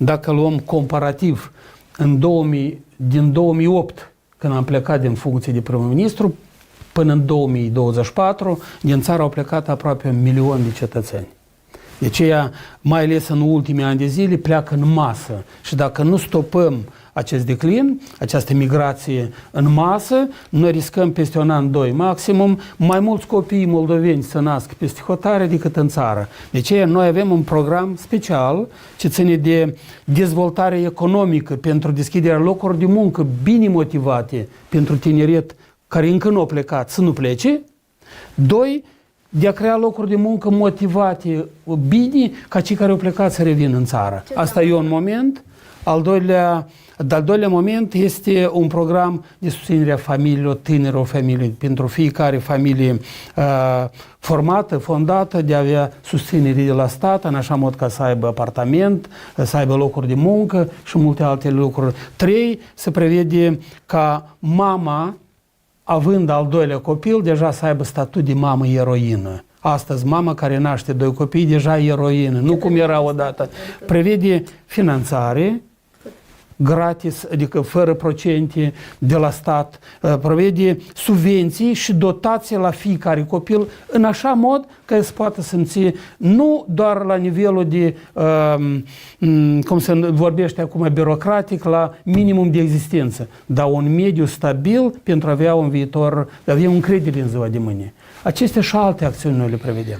Dacă luăm comparativ din 2008, când am plecat din funcție de prim-ministru, până în 2024, din țară au plecat aproape 1 milion de cetățeni. De aceea, mai ales în ultimii ani de zile, pleacă în masă. Și dacă nu stopăm acest declin, această migrație în masă, noi riscăm peste un an, 2 maximum, mai mulți copii moldoveni să nasc peste hotare decât în țară. De aceea noi avem un program special ce ține de dezvoltare economică pentru deschiderea locurilor de muncă bine motivate pentru tineret care încă nu au plecat să nu plece. 2. De a crea locuri de muncă motivate bine ca cei care au plecat să revină în țară. Asta e un moment. Al doilea moment este un program de susținere a familiilor, tinerilor familii, pentru fiecare familie formată, fondată, de a avea susținere de la stat, în așa mod ca să aibă apartament, să aibă locuri de muncă și multe alte lucruri. 3. Se prevede ca mama, având al doilea copil, deja să aibă statut de mamă eroină. Astăzi, mama care naște 2 copii, deja e eroină, nu cum era odată. Prevede finanțare gratis, adică fără procente de la stat, prevede subvenții și dotație la fiecare copil, în așa mod că se poate simți nu doar la nivelul de, cum se vorbește acum, birocratic, la minimum de existență, dar un mediu stabil pentru a avea un viitor, a avea încredere în ziua de mâine. Acestea și alte acțiuni noi le prevedem.